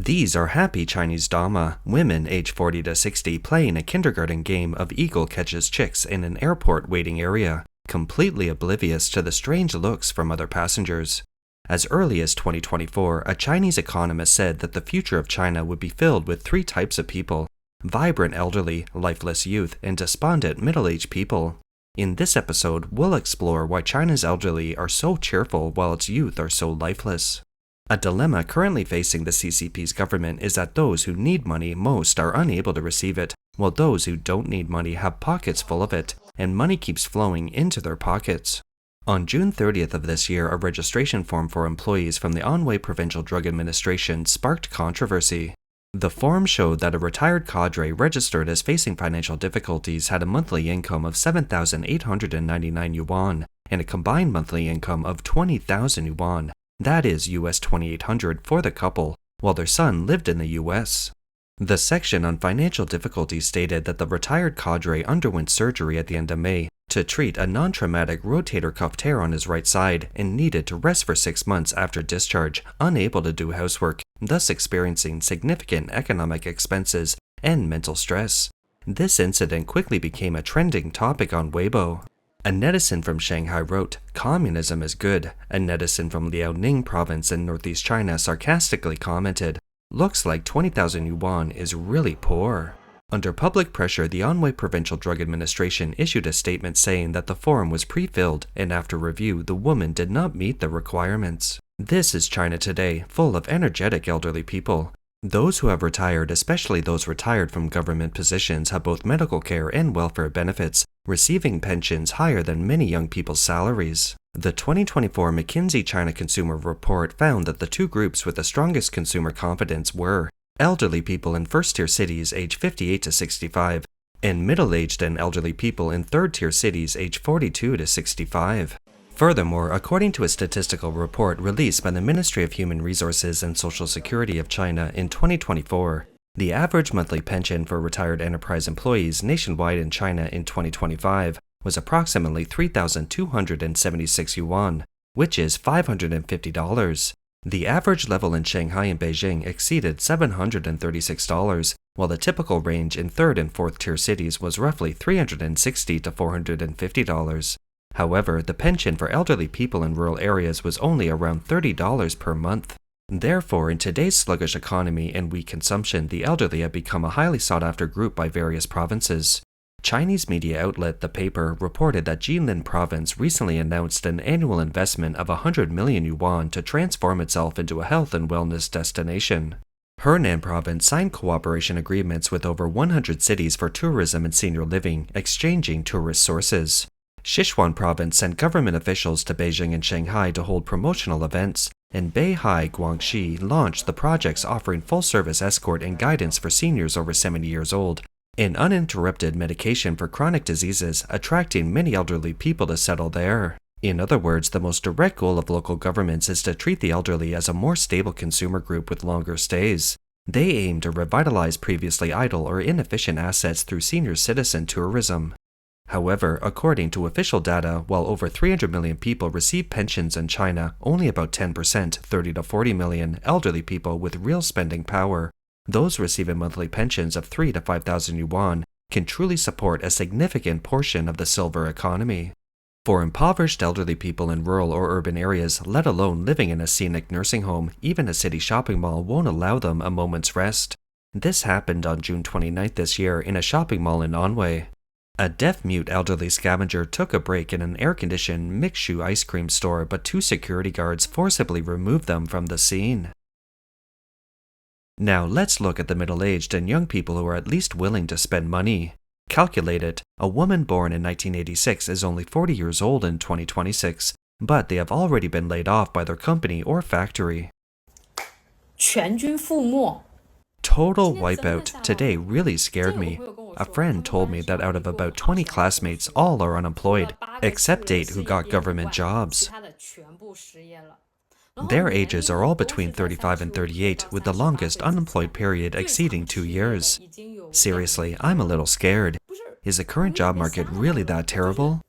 These are happy Chinese Dama, women age 40 to 60 playing a kindergarten game of eagle catches chicks in an airport waiting area, completely oblivious to the strange looks from other passengers. As early as 2024, a Chinese economist said that the future of China would be filled with three types of people: vibrant elderly, lifeless youth, and despondent middle-aged people. In this episode, we'll explore why China's elderly are so cheerful while its youth are so lifeless. A dilemma currently facing the CCP's government is that those who need money most are unable to receive it, while those who don't need money have pockets full of it, and money keeps flowing into their pockets. On June 30th of this year, a registration form for employees from the Anhui Provincial Drug Administration sparked controversy. The form showed that a retired cadre registered as facing financial difficulties had a monthly income of 7,899 yuan and a combined monthly income of 20,000 yuan. That is US $2,800 for the couple, while their son lived in the US. The section on financial difficulties stated that the retired cadre underwent surgery at the end of May to treat a non-traumatic rotator cuff tear on his right side and needed to rest for 6 months after discharge, unable to do housework, thus experiencing significant economic expenses and mental stress. This incident quickly became a trending topic on Weibo. A netizen from Shanghai wrote, "Communism is good." A netizen from Liaoning province in northeast China sarcastically commented, "Looks like 20,000 yuan is really poor." Under public pressure, the Anhui Provincial Drug Administration issued a statement saying that the form was pre-filled, and after review, the woman did not meet the requirements. This is China today, full of energetic elderly people. Those who have retired, especially those retired from government positions, have both medical care and welfare benefits, receiving pensions higher than many young people's salaries. The 2024 McKinsey China Consumer Report found that the two groups with the strongest consumer confidence were elderly people in first-tier cities aged 58 to 65, and middle-aged and elderly people in third-tier cities aged 42 to 65. Furthermore, according to a statistical report released by the Ministry of Human Resources and Social Security of China in 2024, the average monthly pension for retired enterprise employees nationwide in China in 2025 was approximately 3,276 yuan, which is $550. The average level in Shanghai and Beijing exceeded $736, while the typical range in third and fourth tier cities was roughly $360 to $450. However, the pension for elderly people in rural areas was only around $30 per month. Therefore, in today's sluggish economy and weak consumption, the elderly have become a highly sought-after group by various provinces. Chinese media outlet The Paper reported that Jilin province recently announced an annual investment of 100 million yuan to transform itself into a health and wellness destination. Henan province signed cooperation agreements with over 100 cities for tourism and senior living, exchanging tourist sources. Sichuan province sent government officials to Beijing and Shanghai to hold promotional events, and Beihai, Guangxi launched the projects offering full-service escort and guidance for seniors over 70 years old, and uninterrupted medication for chronic diseases, attracting many elderly people to settle there. In other words, the most direct goal of local governments is to treat the elderly as a more stable consumer group with longer stays. They aim to revitalize previously idle or inefficient assets through senior citizen tourism. However, according to official data, while over 300 million people receive pensions in China, only about 10%, 30 to 40 million, elderly people with real spending power, those receiving monthly pensions of 3,000 to 5,000 yuan, can truly support a significant portion of the silver economy. For impoverished elderly people in rural or urban areas, let alone living in a scenic nursing home, even a city shopping mall won't allow them a moment's rest. This happened on June 29th this year in a shopping mall in Anhui. A deaf-mute elderly scavenger took a break in an air-conditioned mixed-shoe ice cream store, but two security guards forcibly removed them from the scene. Now let's look at the middle-aged and young people who are at least willing to spend money. Calculate it, a woman born in 1986 is only 40 years old in 2026, but they have already been laid off by their company or factory. 全军覆没。 Total wipeout today really scared me. A friend told me that out of about 20 classmates, all are unemployed, except 8 who got government jobs. Their ages are all between 35 and 38, with the longest unemployed period exceeding 2 years. Seriously, I'm a little scared. Is the current job market really that terrible?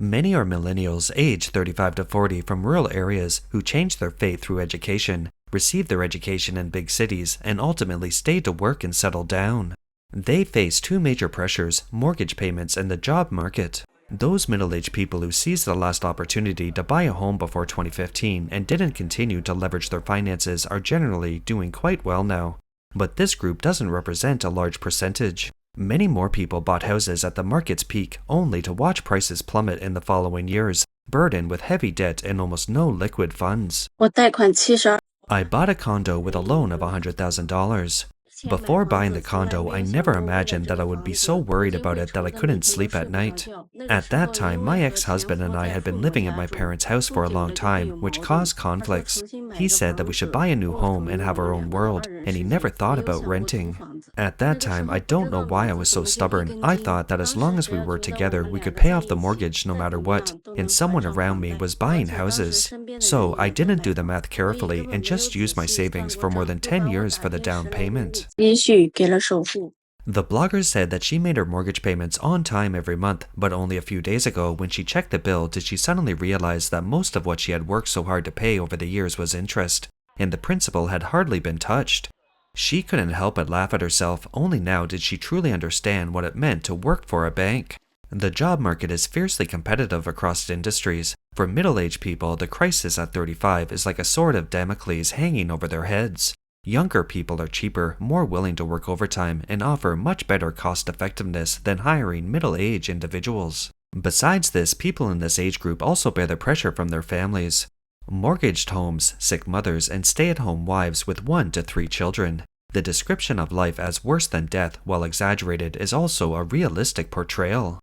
Many are millennials aged 35 to 40 from rural areas who changed their fate through education, received their education in big cities, and ultimately stayed to work and settle down. They face two major pressures: mortgage payments and the job market. Those middle-aged people who seized the last opportunity to buy a home before 2015 and didn't continue to leverage their finances are generally doing quite well now. But this group doesn't represent a large percentage. Many more people bought houses at the market's peak only to watch prices plummet in the following years, burdened with heavy debt and almost no liquid funds. 我贷款70 I bought a condo with a loan of $100,000. Before buying the condo, I never imagined that I would be so worried about it that I couldn't sleep at night. At that time, my ex-husband and I had been living in my parents' house for a long time, which caused conflicts. He said that we should buy a new home and have our own world, and he never thought about renting. At that time, I don't know why I was so stubborn. I thought that as long as we were together, we could pay off the mortgage no matter what, and someone around me was buying houses. So I didn't do the math carefully and just used my savings for more than 10 years for the down payment. 积蓄给了首付。 The blogger said that she made her mortgage payments on time every month, but only a few days ago, when she checked the bill, did she suddenly realize that most of what she had worked so hard to pay over the years was interest, and the principal had hardly been touched. She couldn't help but laugh at herself. Only now did she truly understand what it meant to work for a bank. The job market is fiercely competitive across industries. For middle-aged people, the crisis at 35 is like a sword of Damocles hanging over their heads. Younger people are cheaper, more willing to work overtime, and offer much better cost-effectiveness than hiring middle-aged individuals. Besides this, people in this age group also bear the pressure from their families. Mortgaged homes, sick mothers, and stay-at-home wives with 1 to 3 children. The description of life as worse than death, while exaggerated, is also a realistic portrayal.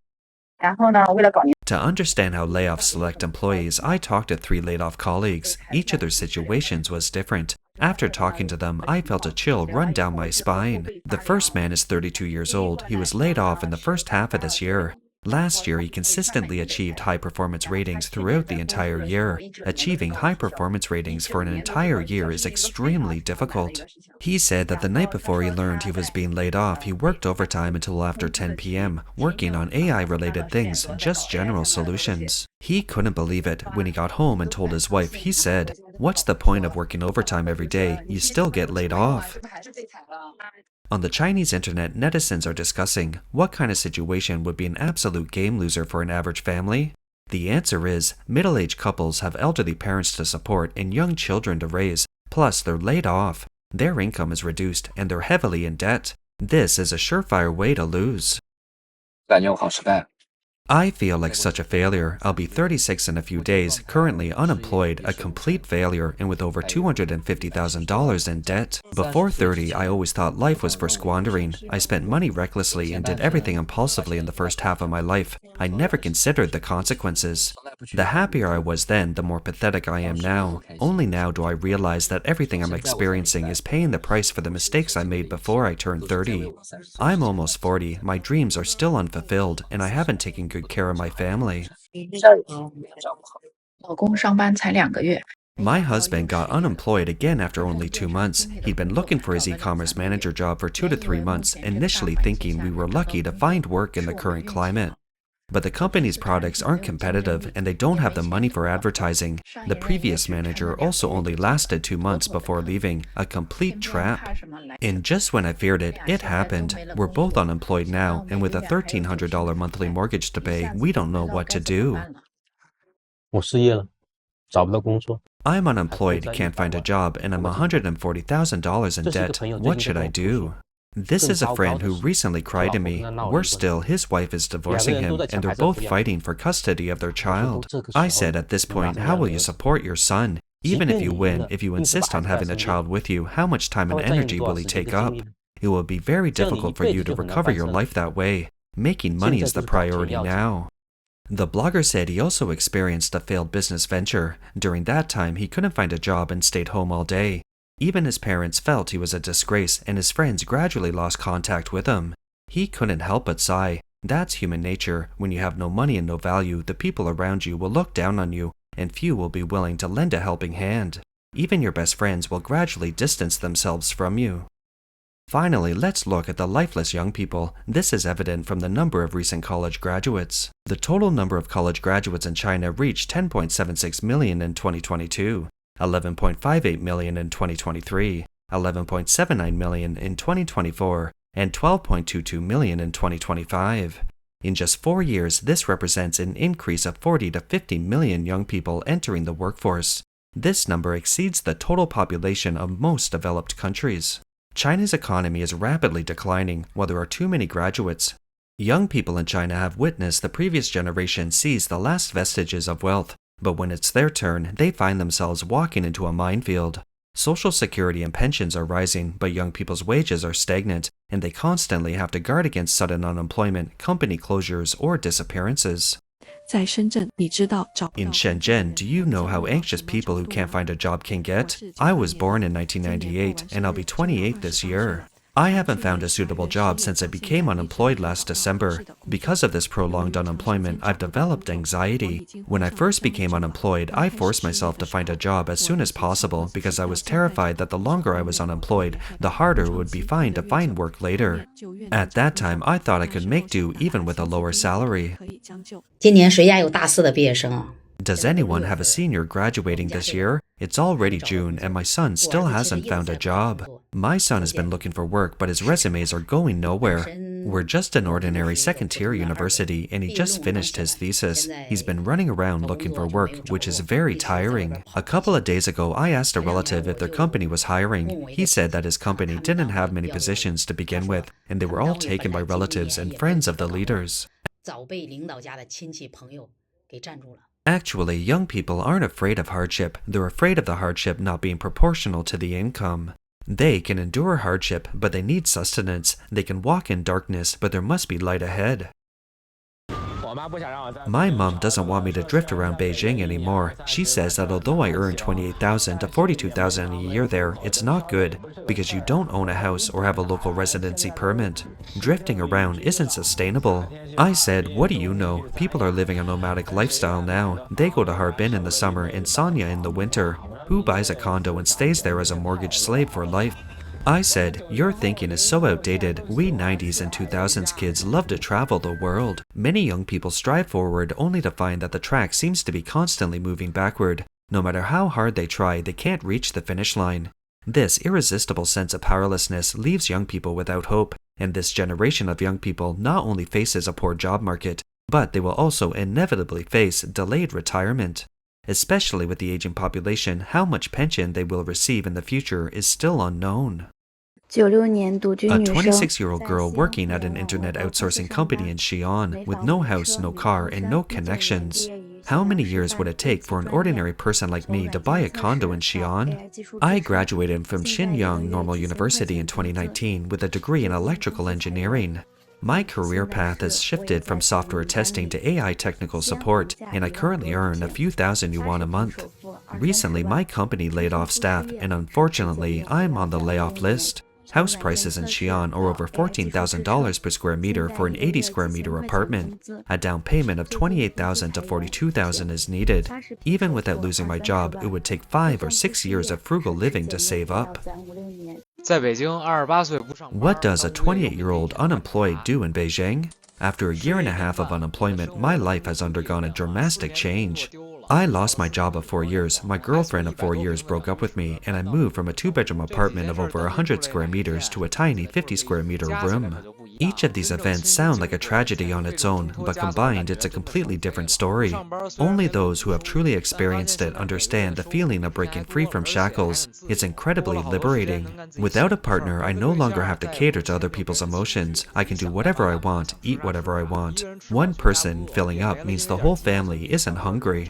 然后呢，为了搞 To understand how layoffs select employees, I talked to 3 laid-off colleagues. Each of their situations was different. After talking to them, I felt a chill run down my spine. The first man is 32 years old. He was laid off in the first half of this year. Last year, he consistently achieved high performance ratings throughout the entire year. Achieving high performance ratings for an entire year is extremely difficult. He said that the night before he learned he was being laid off, he worked overtime until after 10 p.m., working on AI-related things, just general solutions. He couldn't believe it. When he got home and told his wife, he said, "What's the point of working overtime every day? You still get laid off." On the Chinese internet, netizens are discussing what kind of situation would be an absolute game loser for an average family. The answer is, middle-aged couples have elderly parents to support and young children to raise, plus they're laid off. Their income is reduced and they're heavily in debt. This is a surefire way to lose. 感觉我好失败。 I feel like such a failure. I'll be 36 in a few days, currently unemployed, a complete failure, and with over $250,000 in debt. Before 30, I always thought life was for squandering. I spent money recklessly and did everything impulsively in the first half of my life. I never considered the consequences. The happier I was then, the more pathetic I am now. Only now do I realize that everything I'm experiencing is paying the price for the mistakes I made before I turned 30. I'm almost 40, my dreams are still unfulfilled, and I haven't taken good care of my family. 老公上班才2个月。 My husband got unemployed again after only 2 months. He'd been looking for his e-commerce manager job for 2 to 3 months, initially thinking we were lucky to find work in the current climate. But the company's products aren't competitive and they don't have the money for advertising. The previous manager also only lasted 2 months before leaving, a complete trap. And just when I feared it, it happened. We're both unemployed now, and with a $1,300 monthly mortgage to pay, we don't know what to do. 我失业了，找不到工作。 I'm unemployed, can't find a job, and I'm $140,000 in debt. What should I do? This is a friend who recently cried to me. Worse still, his wife is divorcing him, and they're both fighting for custody of their child. I said at this point, how will you support your son? Even if you win, if you insist on having the child with you, how much time and energy will he take up? It will be very difficult for you to recover your life that way. Making money is the priority now. The blogger said he also experienced a failed business venture. During that time, he couldn't find a job and stayed home all day. Even his parents felt he was a disgrace, and his friends gradually lost contact with him. He couldn't help but sigh. That's human nature. When you have no money and no value, the people around you will look down on you, and few will be willing to lend a helping hand. Even your best friends will gradually distance themselves from you. Finally, let's look at the lifeless young people. This is evident from the number of recent college graduates. The total number of college graduates in China reached 10.76 million in 2022, 11.58 million in 2023, 11.79 million in 2024, and 12.22 million in 2025. In just 4 years, this represents an increase of 40 to 50 million young people entering the workforce. This number exceeds the total population of most developed countries. China's economy is rapidly declining while there are too many graduates. Young people in China have witnessed the previous generation seize the last vestiges of wealth, but when it's their turn, they find themselves walking into a minefield. Social security and pensions are rising, but young people's wages are stagnant, and they constantly have to guard against sudden unemployment, company closures, or disappearances. In Shenzhen, do you know how anxious people who can't find a job can get? I was born in 1998, and I'll be 28 this year. I haven't found a suitable job since I became unemployed last December. Because of this prolonged unemployment, I've developed anxiety. When I first became unemployed, I forced myself to find a job as soon as possible because I was terrified that the longer I was unemployed, the harder it would be to find work later. At that time, I thought I could make do even with a lower salary. 今年谁家有大四的毕业生啊？ Does anyone have a senior graduating this year? It's already June and my son still hasn't found a job. My son has been looking for work, but his resumes are going nowhere. We're just an ordinary second-tier university and he just finished his thesis. He's been running around looking for work, which is very tiring. A couple of days ago, I asked a relative if their company was hiring. He said that his company didn't have many positions to begin with, and they were all taken by relatives and friends of the leaders. 早被领导家的亲戚朋友给占住了。 Actually, young people aren't afraid of hardship. They're afraid of the hardship not being proportional to the income. They can endure hardship, but they need sustenance. They can walk in darkness, but there must be light ahead. My mom doesn't want me to drift around Beijing anymore. She says that although I earn 28,000 to 42,000 a year there, it's not good because you don't own a house or have a local residency permit. Drifting around isn't sustainable. I said, what do you know? People are living a nomadic lifestyle now. They go to Harbin in the summer and Sanya in the winter. Who buys a condo and stays there as a mortgage slave for life? I said, your thinking is so outdated. We 90s and 2000s kids love to travel the world. Many young people strive forward only to find that the track seems to be constantly moving backward. No matter how hard they try, they can't reach the finish line. This irresistible sense of powerlessness leaves young people without hope, and this generation of young people not only faces a poor job market, but they will also inevitably face delayed retirement. Especially with the aging population, how much pension they will receive in the future is still unknown. A 26-year-old girl working at an internet outsourcing company in Xi'an with no house, no car, and no connections. How many years would it take for an ordinary person like me to buy a condo in Xi'an? I graduated from Xinyang Normal University in 2019 with a degree in electrical engineering. My career path has shifted from software testing to AI technical support, and I currently earn a few thousand yuan a month. Recently, my company laid off staff, and unfortunately, I'm on the layoff list. House prices in Xi'an are over $14,000 per square meter for an 80 square meter apartment. A down payment of $28,000 to $42,000 is needed. Even without losing my job, it would take 5 or 6 years of frugal living to save up. What does a 28-year-old unemployed do in Beijing? After a year and a half of unemployment, my life has undergone a dramatic change. I lost my job of 4 years, my girlfriend of 4 years broke up with me, and I moved from a 2-bedroom apartment of over 100 square meters to a tiny 50 square meter room. Each of these events sound like a tragedy on its own, but combined it's a completely different story. Only those who have truly experienced it understand the feeling of breaking free from shackles. It's incredibly liberating. Without a partner, I no longer have to cater to other people's emotions. I can do whatever I want, eat whatever I want. One person filling up means the whole family isn't hungry.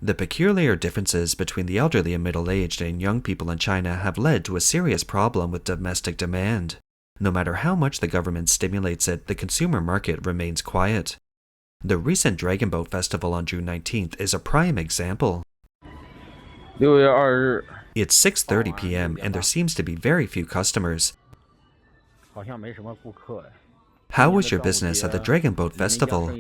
The peculiar differences between the elderly and middle-aged and young people in China have led to a serious problem with domestic demand. No matter how much the government stimulates it, the consumer market remains quiet. The recent Dragon Boat Festival on June 19th is a prime example. It's 6:30 p.m. and there seems to be very few customers. How was your business at the Dragon Boat Festival?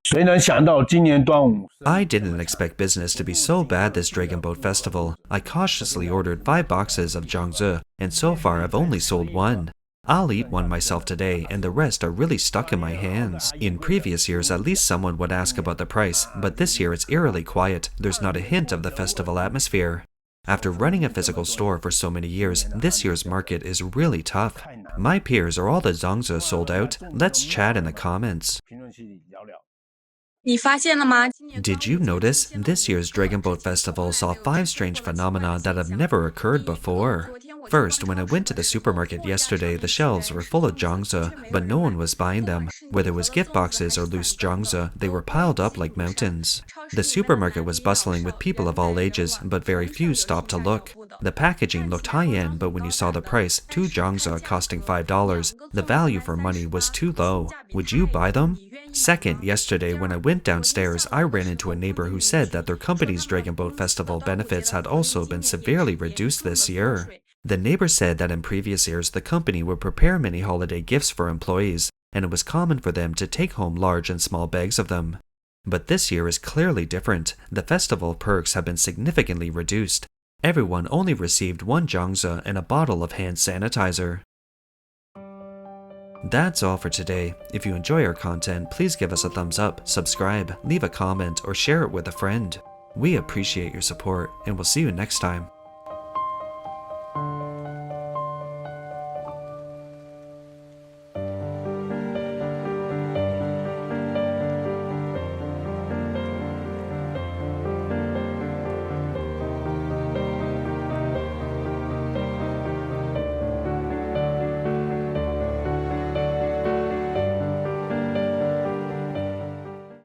谁能想到今年端午 I didn't expect business to be so bad this Dragon Boat Festival. I cautiously ordered 5 boxes of jiangzi, and so far I've only sold 1. I'll eat one myself today, and the rest are really stuck in my hands. In previous years, at least someone would ask about the price, but this year it's eerily quiet. There's not a hint of the festival atmosphere. After running a physical store for so many years, this year's market is really tough. My peers are all the zongzi sold out. Let's chat in the comments. 评论区里聊聊。 你发现了吗？ Did you notice this year's Dragon Boat Festival saw 5 strange phenomena that have never occurred before? First, when I went to the supermarket yesterday, the shelves were full of jiangzi, but no one was buying them. Whether it was gift boxes or loose jiangzi, they were piled up like mountains. The supermarket was bustling with people of all ages, but very few stopped to look. The packaging looked high-end, but when you saw the price, 2 jiangzi costing $5, the value for money was too low. Would you buy them? Second, yesterday when I went downstairs, I ran into a neighbor who said that their company's Dragon Boat Festival benefits had also been severely reduced this year. The neighbor said that in previous years the company would prepare many holiday gifts for employees, and it was common for them to take home large and small bags of them. But this year is clearly different. The festival perks have been significantly reduced. Everyone only received 1 jiangzi and a bottle of hand sanitizer. That's all for today. If you enjoy our content, please give us a thumbs up, subscribe, leave a comment, or share it with a friend. We appreciate your support, and we'll see you next time.